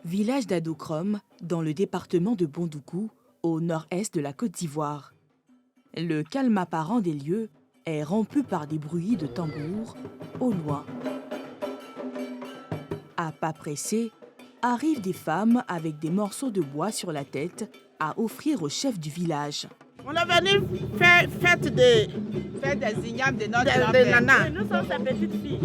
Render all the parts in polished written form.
village d'Adokrom, dans le département de Bondoukou, au nord-est de la Côte d'Ivoire. Le calme apparent des lieux est rompu par des bruits de tambours au loin. À pas pressés, arrivent des femmes avec des morceaux de bois sur la tête à offrir au chef du village. On est venu faire fête des ignames de notre nana. Nous sommes sa petite fille.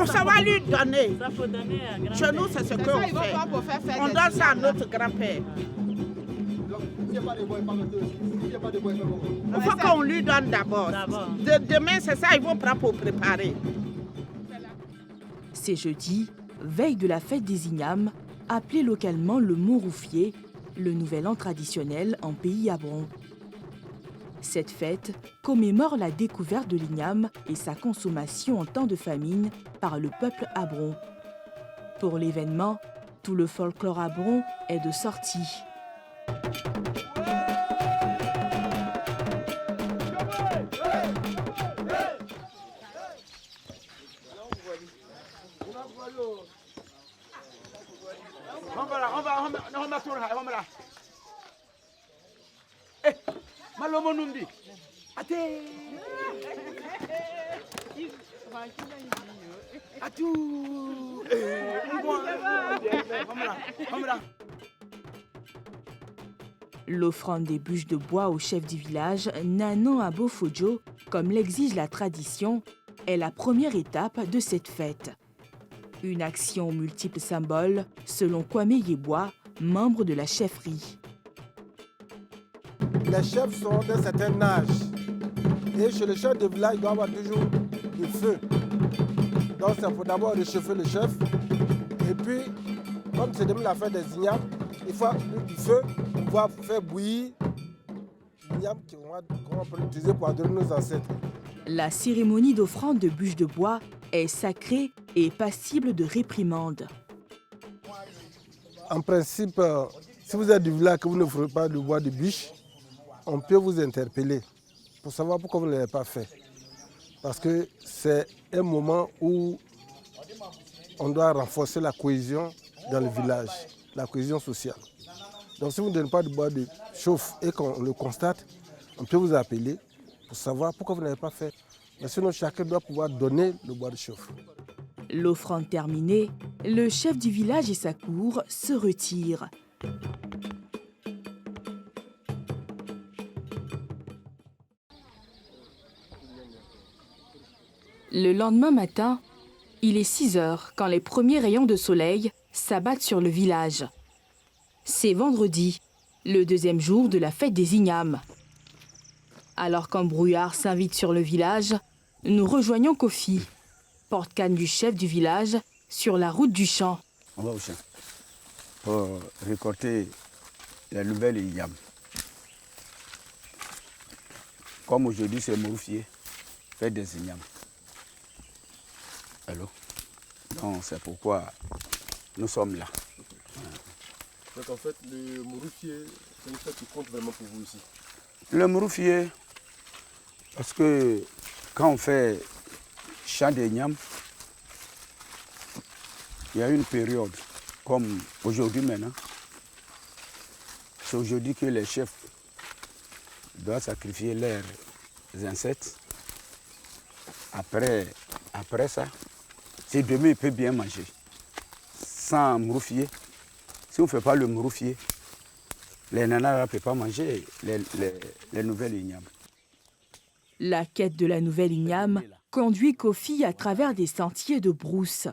Ça va lui donner. Ça faut donner à grand-père. Chez nous, c'est ce qu'on fait. On donne ça à notre grand-père. Il faut qu'on lui donne d'abord. Demain, c'est ça, ils vont prendre pour préparer. C'est jeudi, veille de la fête des ignames, appelée localement le Mouroufié, le nouvel an traditionnel en pays Abron. Cette fête commémore la découverte de l'igname et sa consommation en temps de famine par le peuple Abron. Pour l'événement, tout le folklore Abron est de sortie. L'offrande des bûches de bois au chef du village, Nanon Abofodjo, comme l'exige la tradition, est la première étape de cette fête. Une action aux multiples symboles, selon Kwame Yeboah, membre de la chefferie. Les chefs sont d'un certain âge. Et chez le chef de village, il doit y avoir toujours du feu. Donc il faut d'abord réchauffer le chef. Et puis, comme c'est demain la fête des ignames, il faut du feu pour pouvoir faire bouillir l'igname qu'on va utiliser pour adorer nos ancêtres. La cérémonie d'offrande de bûches de bois est sacrée et passible de réprimande. En principe, si vous êtes du village que vous ne ferez pas de bois de bûche, on peut vous interpeller pour savoir pourquoi vous ne l'avez pas fait. Parce que c'est un moment où on doit renforcer la cohésion dans le village, la cohésion sociale. Donc si vous ne donnez pas de bois de chauffe et qu'on le constate, on peut vous appeler pour savoir pourquoi vous n'avez pas fait. Mais sinon, chacun doit pouvoir donner le bois de chauffe. L'offrande terminée, le chef du village et sa cour se retirent. Le lendemain matin, il est 6 heures quand les premiers rayons de soleil s'abattent sur le village. C'est vendredi, le deuxième jour de la fête des ignames. Alors qu'un brouillard s'invite sur le village, nous rejoignons Kofi, porte-canne du chef du village, sur la route du champ. On va au champ pour récolter la nouvelle igname. Comme aujourd'hui c'est Mouroufié, fête des ignames. Allô? Donc c'est pourquoi nous sommes là. Donc en fait, le Mouroufié, c'est une fête qui compte vraiment pour vous ici. Le Mouroufié, parce que quand on fait chant des ignames, il y a une période, comme aujourd'hui maintenant, c'est aujourd'hui que les chefs doivent sacrifier leurs ancêtres. Après ça, c'est demain il peut bien manger. Sans Mouroufié, si on ne fait pas le Mouroufié, les nanas ne peuvent pas manger les nouvelles ignames. La quête de la nouvelle igname conduit Kofi à travers des sentiers de brousse.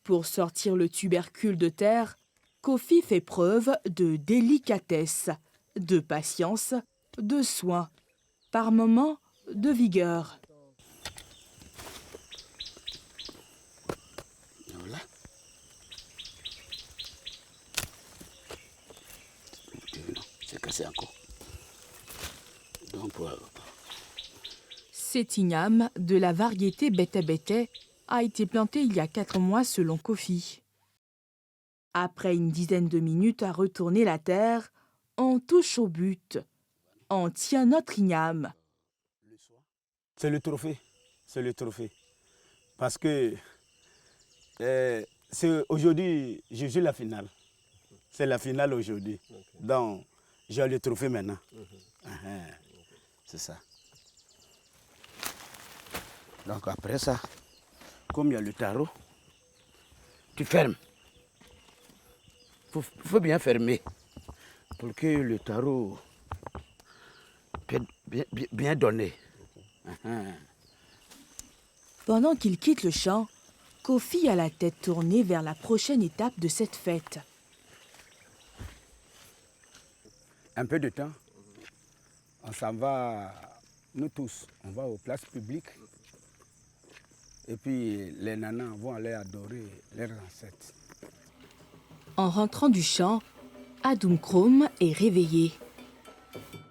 Pour sortir le tubercule de terre, Kofi fait preuve de délicatesse, de patience, de soin, par moments de vigueur. Voilà. C'est cassé encore. Donc, Cet igname de la variété Bete Bete a été planté il y a 4 mois selon Kofi. Après une dizaine de minutes à retourner la terre, on touche au but. On tient notre igname. C'est le trophée. C'est le trophée. Parce que aujourd'hui, je joue la finale. C'est la finale aujourd'hui. Donc, j'ai le trophée maintenant. C'est ça. Donc après ça, comme il y a le tarot, tu fermes. Il faut bien fermer pour que le tarot puisse bien donner. Pendant qu'il quitte le champ, Kofi a la tête tournée vers la prochaine étape de cette fête. Un peu de temps, on s'en va, nous tous, on va aux places publiques. Et puis les nanas vont aller adorer leurs ancêtres. En rentrant du champ, Adoum Krom est réveillé.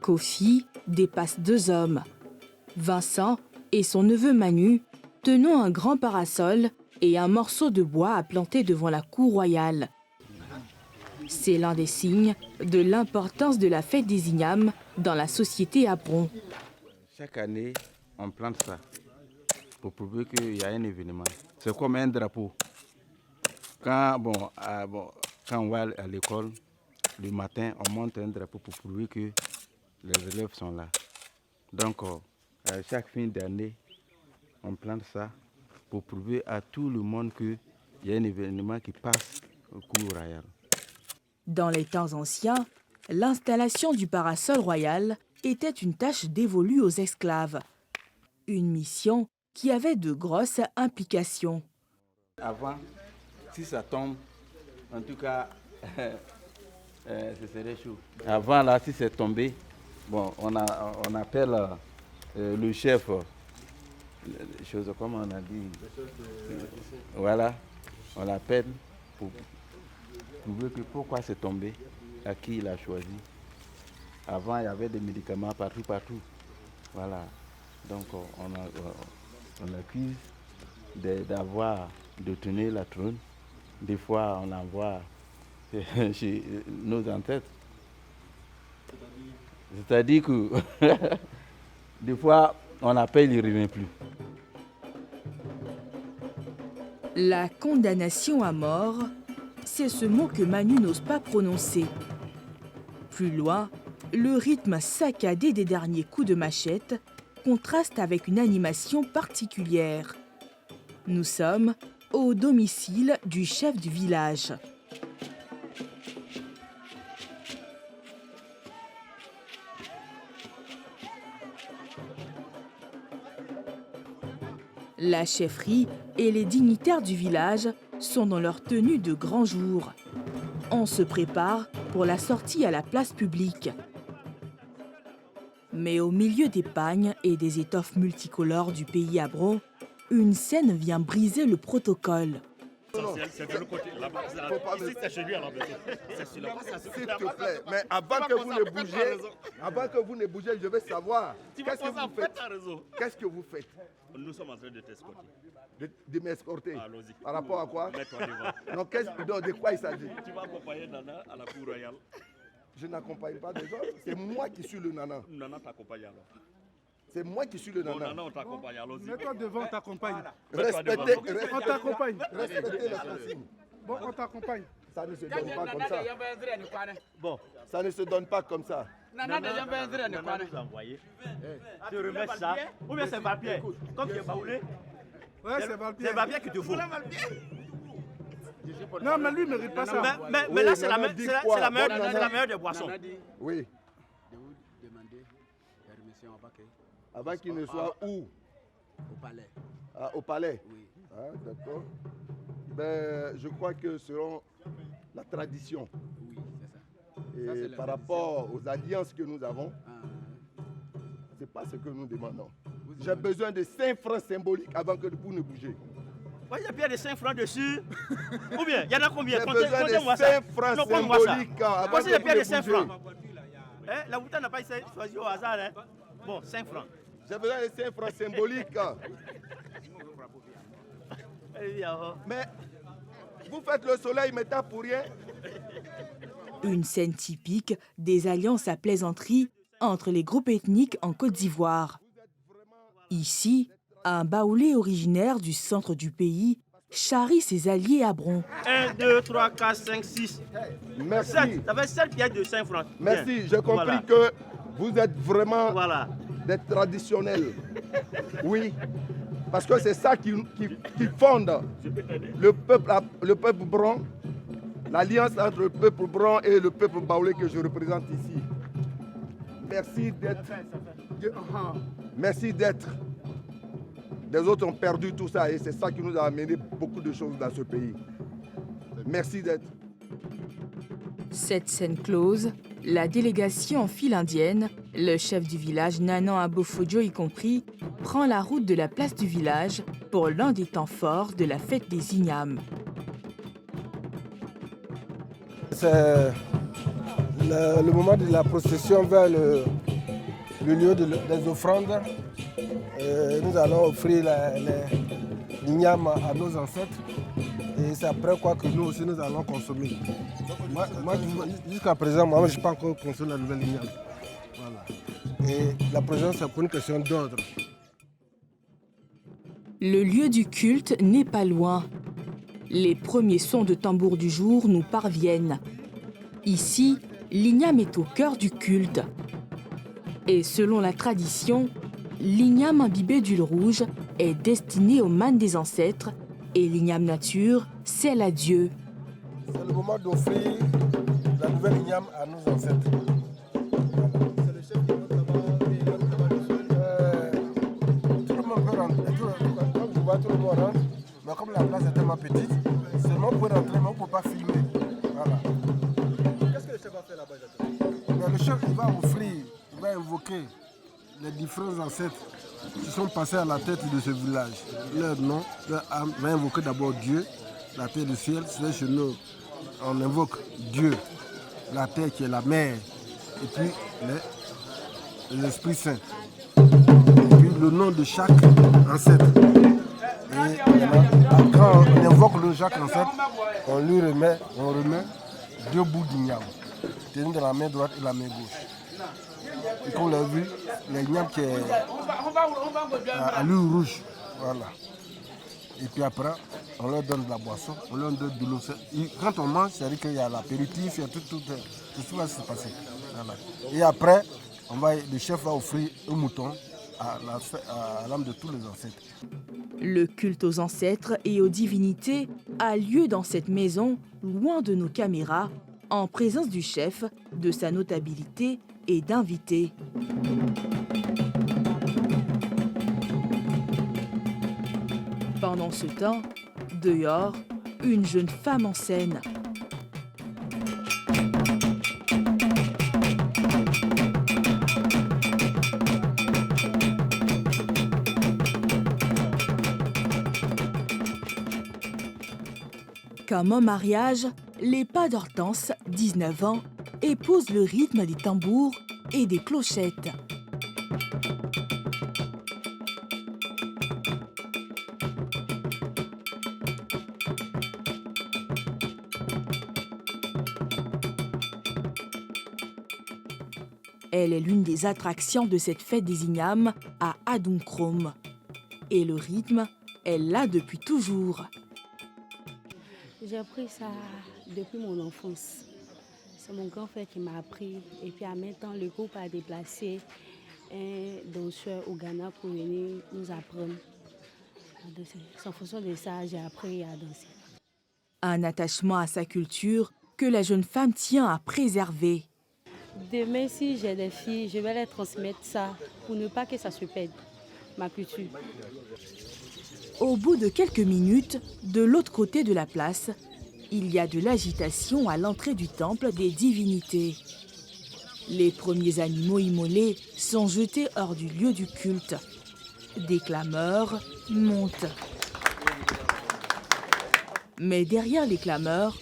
Kofi dépasse 2 hommes, Vincent et son neveu Manu, tenant un grand parasol et un morceau de bois à planter devant la cour royale. C'est l'un des signes de l'importance de la fête des ignames dans la société Abron. Chaque année, on plante ça pour prouver qu'il y a un événement. C'est comme un drapeau. Quand on va à l'école, le matin, on monte un drapeau pour prouver que les élèves sont là. Donc, à chaque fin d'année, on plante ça pour prouver à tout le monde qu'il y a un événement qui passe au cours royal. Dans les temps anciens, l'installation du parasol royal était une tâche dévolue aux esclaves. Une mission qui avait de grosses implications. Avant, si ça tombe, en tout cas, ce serait chaud. Avant, là, si c'est tombé, bon, on appelle le chef, chose comme on a dit. Voilà, on l'appelle pour prouver que pourquoi c'est tombé, à qui il a choisi. Avant, il y avait des médicaments partout. Voilà, donc on accuse de tenir la trône. Des fois, on l'envoie chez nos ancêtres. C'est-à-dire que des fois, on appelle, il ne revient plus. La condamnation à mort, c'est ce mot que Manu n'ose pas prononcer. Plus loin, le rythme saccadé des derniers coups de machette contraste avec une animation particulière. Nous sommes au domicile du chef du village. La chefferie et les dignitaires du village sont dans leur tenue de grand jour. On se prépare pour la sortie à la place publique. Mais au milieu des pagnes et des étoffes multicolores du pays Abron, une scène vient briser le protocole. C'est de l'autre côté, là-bas. Ici, c'est chez lui à la maison. C'est sur le passage. S'il te plaît, mais avant que vous ne bougez, je veux savoir. Qu'est-ce que vous faites? Qu'est-ce que vous faites? Nous sommes en train de t'escorter. De m'escorter? Allons-y. Par rapport à quoi? Mets-toi devant. Donc, de quoi il s'agit? Tu vas accompagner Nana à la cour royale. Je n'accompagne pas des gens, c'est moi qui suis le nana. Nana t'accompagne alors. C'est moi qui suis le Bon, nana. Nana, on t'accompagne, allons-y. Mets-toi devant, on t'accompagne. Respectez On t'accompagne. les consignes. Bon, on t'accompagne. Ça ne se donne pas comme ça. Bon, Ça ne se donne pas comme ça. Nana nous a envoyé. Tu remets ça. Ou bien c'est Valpierre. Comme tu es baoulé, Ouais, c'est Valpierre. c'est Valpierre qui te faut. Non, mais lui, il ne mérite pas ça. Mais là, c'est la Nana dit quoi? la Bon, Nana. meilleure des boissons. Oui. Avant qu'il ne soit où? Au palais. Ah, au palais? Oui. Ah, d'accord. Ben, je crois que selon la tradition Oui, c'est ça. et Ça, c'est la par tradition. rapport aux alliances que nous avons, c'est pas ce que nous demandons. J'ai besoin de 5 francs symboliques avant que vous ne bougez. Il y a bien des 5 francs dessus. Ou bien, il y en a combien? J'ai besoin Comptez-moi de ça. 5 francs Non, compte-moi ça. symboliques avant Voici que les vous pieds ne de 5 bougez. francs. La bouteille n'a pas été choisie au hasard. Hein? Bon, 5 francs. J'ai besoin de 5 francs symboliques. Mais vous faites le soleil, mais t'as pour rien. Une scène typique des alliances à plaisanterie entre les groupes ethniques en Côte d'Ivoire. Ici, un baoulé originaire du centre du pays charrie ses alliés à bron. 1, 2, 3, 4, 5, 6. Merci. 7. Ça fait 7 pièces de 5 francs. Merci, j'ai compris que vous êtes vraiment des traditionnels. Oui, parce que c'est ça qui fonde le peuple blanc, l'alliance entre le peuple blanc et le peuple baoulé que je représente ici. Merci d'être. Merci d'être. Les autres ont perdu tout ça et c'est ça qui nous a amené beaucoup de choses dans ce pays. Merci d'être. Cette scène close, la délégation en file indienne, le chef du village Nanan Abofodjo y compris, prend la route de la place du village pour l'un des temps forts de la fête des Ignames. C'est le moment de la procession vers le lieu des offrandes. Nous allons offrir l'igname à nos ancêtres et c'est après quoi que nous aussi nous allons consommer. Moi jusqu'à présent, moi je n'ai pas encore consommé la nouvelle igname. Voilà. Et la présence c'est pour une question d'ordre. Le lieu du culte n'est pas loin. Les premiers sons de tambour du jour nous parviennent. Ici, l'igname est au cœur du culte. Et selon la tradition, l'igname imbibé d'huile rouge est destiné aux mânes des ancêtres et l'igname nature, c'est à Dieu. C'est le moment d'offrir la nouvelle igname à nos ancêtres. C'est le chef qui monte là-bas. Tout le monde peut rentrer. Comme je vois, tout le monde rentre. Mais comme la place est tellement petite, seulement on peut rentrer, mais on ne peut pas filmer. Voilà. Qu'est-ce que le chef va faire là-bas? Le chef il va offrir, il va invoquer les différents ancêtres qui sont passés à la tête de ce village. Leur nom, leur âme, va invoquer d'abord Dieu, la terre et le ciel. C'est chez nous, on invoque Dieu, la terre qui est la mer, et puis l'Esprit Saint. Et puis le nom de chaque ancêtre. Et quand on invoque chaque ancêtre, on remet 2 bouts d'igname, tenus dans la main droite et la main gauche. Et comme on l'a vu, l'igname qui est à l'huile rouge. Voilà. Et puis après, on leur donne de la boisson, on leur donne de l'eau. Quand on mange, c'est-à-dire qu'il y a l'apéritif, il y a tout ce va se passer. Voilà. Et après, le chef va offrir un mouton à l'âme de tous les ancêtres. Le culte aux ancêtres et aux divinités a lieu dans cette maison, loin de nos caméras, en présence du chef, de sa notabilité et d'invités. Pendant ce temps, dehors, une jeune femme en scène. Comme au mariage, les pas d'Hortense, 19 ans, épousent le rythme des tambours et des clochettes. Elle est l'une des attractions de cette fête des Ignames à Adunkrom. Et le rythme, elle l'a depuis toujours. J'ai appris ça depuis mon enfance. C'est mon grand-frère qui m'a appris. Et puis en même temps, le groupe a déplacé un danseur au Ghana pour venir nous apprendre. En fonction de ça, j'ai appris à danser. Un attachement à sa culture que la jeune femme tient à préserver. Demain, si j'ai des filles, je vais leur transmettre ça pour ne pas que ça se perde, ma culture. Au bout de quelques minutes, de l'autre côté de la place, il y a de l'agitation à l'entrée du temple des divinités. Les premiers animaux immolés sont jetés hors du lieu du culte. Des clameurs montent. Mais derrière les clameurs,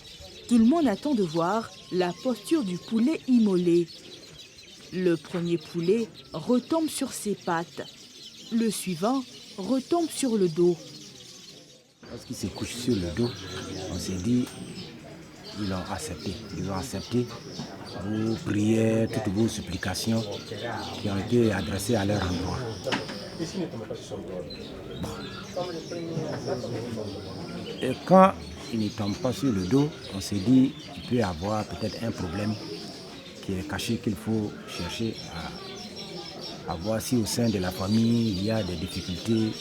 tout le monde attend de voir la posture du poulet immolé. Le premier poulet retombe sur ses pattes. Le suivant retombe sur le dos. Lorsqu'ils se couchent sur le dos, on s'est dit, ils l'ont accepté. Ils ont accepté vos prières, toutes vos supplications qui ont été adressées à leur endroit. Bon. Et quand ils ne tombent pas sur le dos, on s'est dit qu'il peut y avoir peut-être un problème qui est caché, qu'il faut chercher à voir si au sein de la famille il y a des difficultés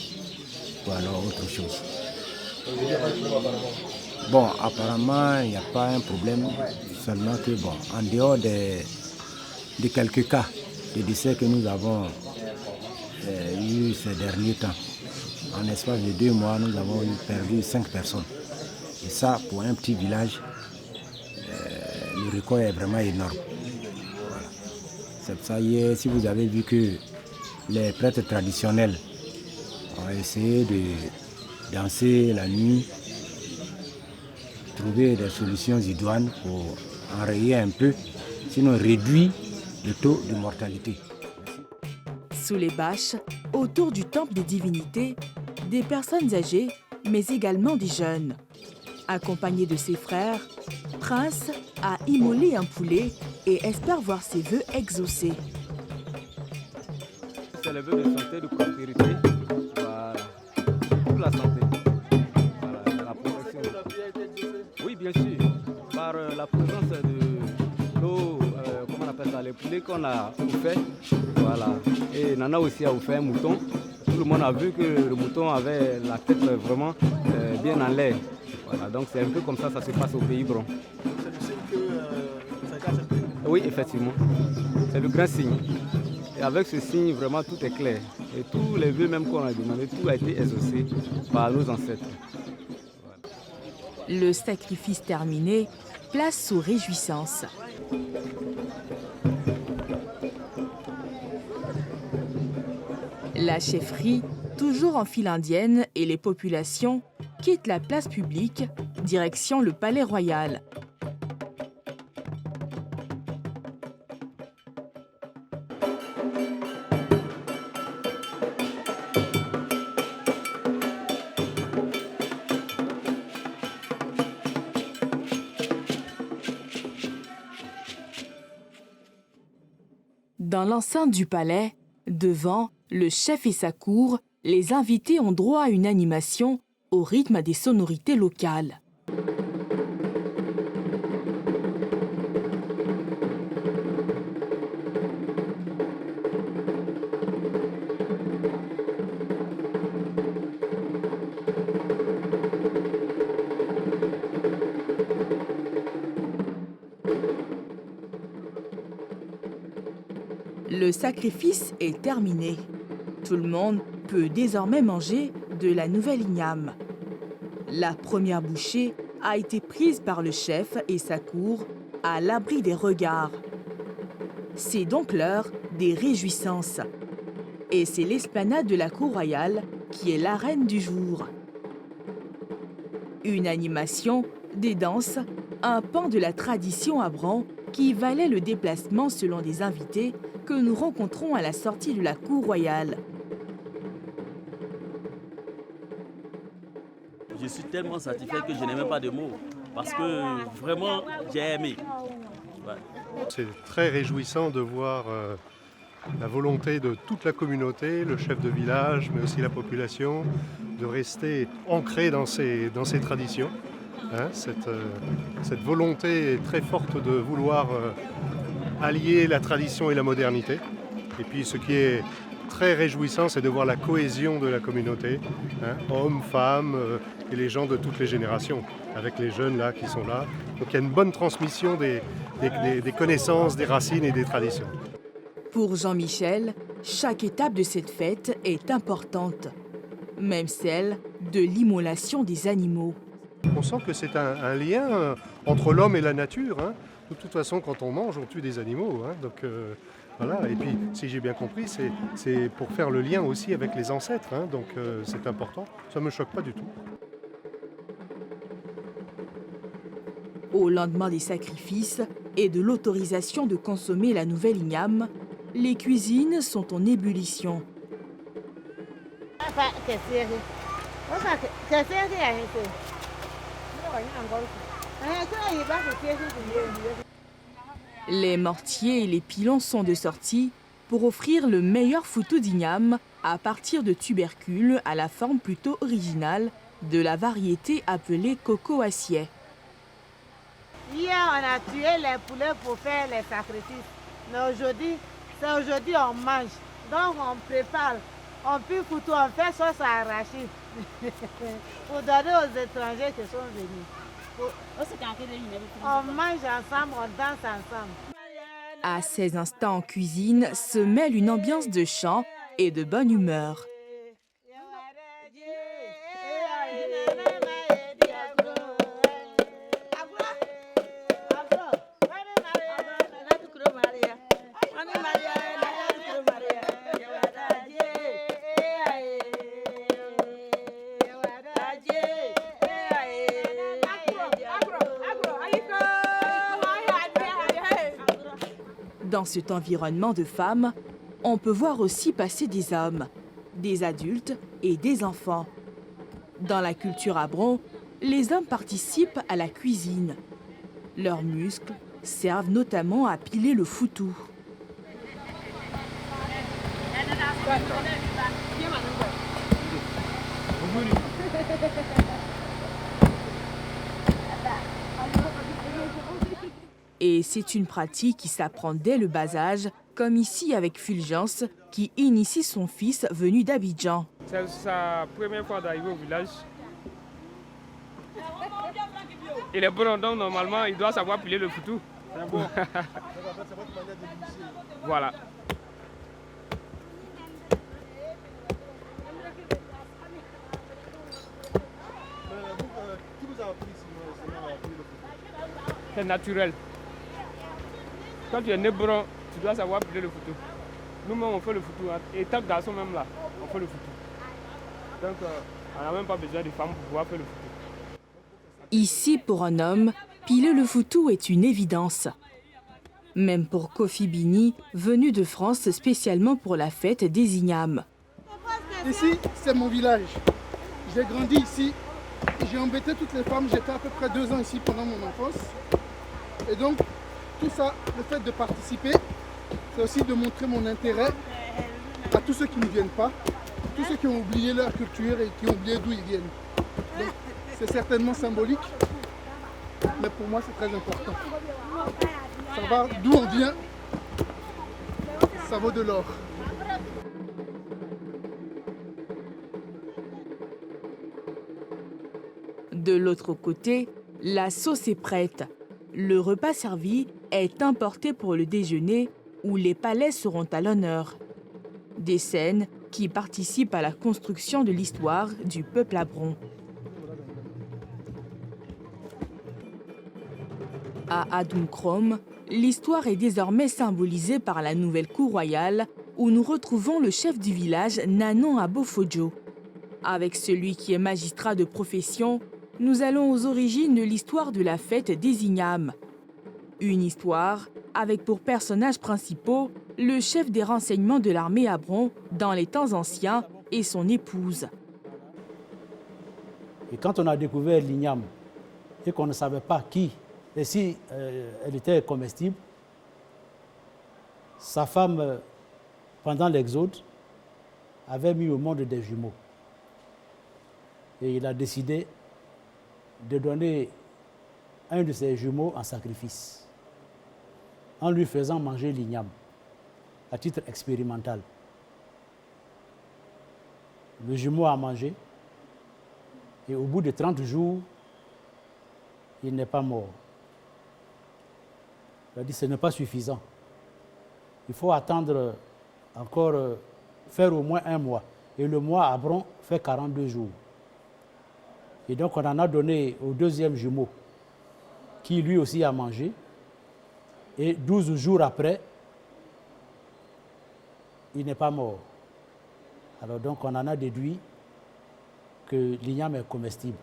ou alors autre chose. Bon, apparemment, il n'y a pas un problème, seulement que, bon, en dehors de quelques cas de décès que nous avons eu ces derniers temps, en espace de 2 mois, nous avons perdu 5 personnes. Et ça, pour un petit village, le record est vraiment énorme. Voilà. C'est pour ça, hier, si vous avez vu que les prêtres traditionnels ont essayé de danser la nuit, trouver des solutions idoines pour enrayer un peu, sinon réduire le taux de mortalité. Sous les bâches, autour du temple des divinités, des personnes âgées, mais également des jeunes. Accompagné de ses frères, Prince a immolé un poulet et espère voir ses vœux exaucés. C'est le vœu de santé, de prospérité, voilà, pour la santé. Voilà, la protection. Oui, bien sûr, par la présence de l'eau, comment on appelle ça, les poulets qu'on a offert, voilà. Et Nana aussi a offert un mouton. Tout le monde a vu que le mouton avait la tête vraiment bien en l'air. Voilà, donc c'est un peu comme ça se passe au pays Bron. C'est le signe que ça a été accepté? Oui, effectivement. C'est le grand signe. Et avec ce signe, vraiment, tout est clair. Et tous les vœux même qu'on a demandé, tout a été exaucé par nos ancêtres. Voilà. Le sacrifice terminé, place aux réjouissances. La chefferie, toujours en file indienne, et les populations quittent la place publique, direction le palais royal. Dans l'enceinte du palais, devant le chef et sa cour, les invités ont droit à une animation au rythme des sonorités locales. Le sacrifice est terminé. Tout le monde peut désormais manger de la nouvelle igname. La première bouchée a été prise par le chef et sa cour à l'abri des regards. C'est donc l'heure des réjouissances. Et c'est l'esplanade de la cour royale qui est l'arène du jour. Une animation, des danses, un pan de la tradition à Bron qui valait le déplacement selon des invités que nous rencontrons à la sortie de la cour royale. Je suis tellement satisfait que je n'ai même pas de mots, parce que vraiment, j'ai aimé. Ouais. C'est très réjouissant de voir la volonté de toute la communauté, le chef de village, mais aussi la population, de rester ancré dans ces traditions. Hein, cette volonté très forte de vouloir allier la tradition et la modernité. Et puis ce qui est très réjouissant, c'est de voir la cohésion de la communauté, hein, hommes, femmes et les gens de toutes les générations, avec les jeunes là qui sont là. Donc il y a une bonne transmission des connaissances, des racines et des traditions. Pour Jean-Michel, chaque étape de cette fête est importante, même celle de l'immolation des animaux. On sent que c'est un lien entre l'homme et la nature. Hein. De toute façon, quand on mange, on tue des animaux. Hein. Donc, voilà. Et puis, si j'ai bien compris, c'est pour faire le lien aussi avec les ancêtres. Hein. Donc, c'est important. Ça ne me choque pas du tout. Au lendemain des sacrifices et de l'autorisation de consommer la nouvelle igname, les cuisines sont en ébullition. Les mortiers et les pilons sont de sortie pour offrir le meilleur foutou d'igname à partir de tubercules à la forme plutôt originale de la variété appelée coco acier. Hier, on a tué les poulets pour faire les sacrifices. Mais aujourd'hui, on mange. Donc on prépare, on pue foutu, on fait sauce à arachide pour donner aux étrangers qui sont venus. On mange ensemble, on danse ensemble. À ces instants en cuisine se mêle une ambiance de chant et de bonne humeur. Dans cet environnement de femmes, on peut voir aussi passer des hommes, des adultes et des enfants. Dans la culture Abron, les hommes participent à la cuisine. Leurs muscles servent notamment à piler le foutou. Et c'est une pratique qui s'apprend dès le bas âge, comme ici avec Fulgence, qui initie son fils venu d'Abidjan. C'est sa première fois d'arriver au village. Il est bon, donc normalement, il doit savoir piler le foutou. Bon. Voilà. Qui vous a appris à piler le foutu? C'est naturel. Quand tu es né brun, tu dois savoir piler le foutu. Nous-mêmes, on fait le foutu. Et tant que garçon même là, on fait le foutu. Donc, on n'a même pas besoin de femmes pour pouvoir faire le foutu. Ici, pour un homme, piler le foutu est une évidence. Même pour Kofi Bini, venu de France spécialement pour la fête des ignames. Ici, c'est mon village. J'ai grandi ici. J'ai embêté toutes les femmes. J'ai fait à peu près 2 ans ici pendant mon enfance. Et donc, tout ça, le fait de participer, c'est aussi de montrer mon intérêt à tous ceux qui ne viennent pas, tous ceux qui ont oublié leur culture et qui ont oublié d'où ils viennent. Donc, c'est certainement symbolique, mais pour moi, c'est très important. Savoir d'où on vient, ça vaut de l'or. De l'autre côté, la sauce est prête. Le repas servi est importé pour le déjeuner où les palais seront à l'honneur. Des scènes qui participent à la construction de l'histoire du peuple Abron. À Adoumkrom, l'histoire est désormais symbolisée par la nouvelle cour royale où nous retrouvons le chef du village Nanon Abofodjo. Avec celui qui est magistrat de profession, nous allons aux origines de l'histoire de la fête des ignames. Une histoire avec pour personnages principaux le chef des renseignements de l'armée Abron dans les temps anciens et son épouse. Et quand on a découvert l'igname et qu'on ne savait pas qui et si elle était comestible, sa femme, pendant l'exode, avait mis au monde des jumeaux. Et il a décidé de donner un de ses jumeaux en sacrifice, en lui faisant manger l'igname, à titre expérimental. Le jumeau a mangé, et au bout de 30 jours, il n'est pas mort. Il a dit que ce n'est pas suffisant. Il faut attendre encore, faire au moins 1 mois. Et le mois à Abron fait 42 jours. Et donc on en a donné au 2e jumeau, qui lui aussi a mangé. Et 12 jours après, il n'est pas mort. Alors donc on en a déduit que l'igname est comestible.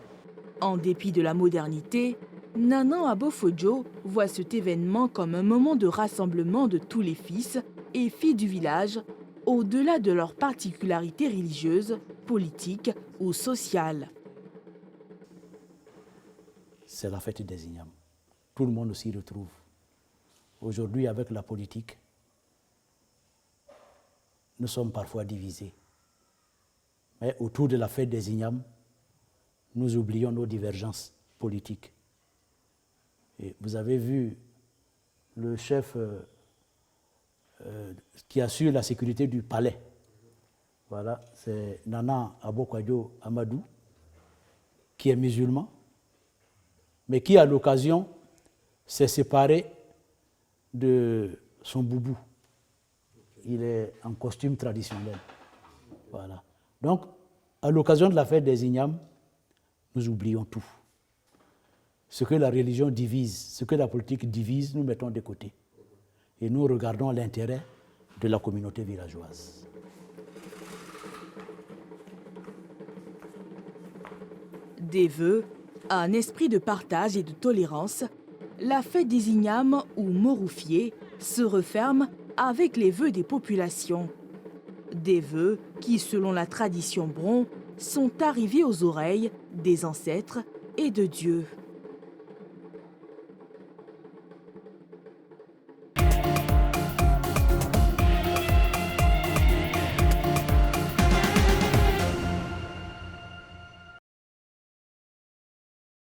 En dépit de la modernité, Nanon Abofodjo voit cet événement comme un moment de rassemblement de tous les fils et filles du village, au-delà de leurs particularités religieuses, politique ou sociale. C'est la fête des ignames. Tout le monde s'y retrouve. Aujourd'hui, avec la politique, nous sommes parfois divisés. Mais autour de la fête des ignames, nous oublions nos divergences politiques. Et vous avez vu le chef qui assure la sécurité du palais. Voilà, c'est Nana Abokwadjo Amadou, qui est musulman, mais qui, à l'occasion, s'est séparé de son boubou. Il est en costume traditionnel. Voilà. Donc, à l'occasion de la fête des ignames, nous oublions tout. Ce que la religion divise, ce que la politique divise, nous mettons de côté. Et nous regardons l'intérêt de la communauté villageoise. Des vœux, un esprit de partage et de tolérance, la fête des ignames ou moroufiés se referme avec les vœux des populations. Des vœux qui, selon la tradition bron, sont arrivés aux oreilles des ancêtres et de Dieu.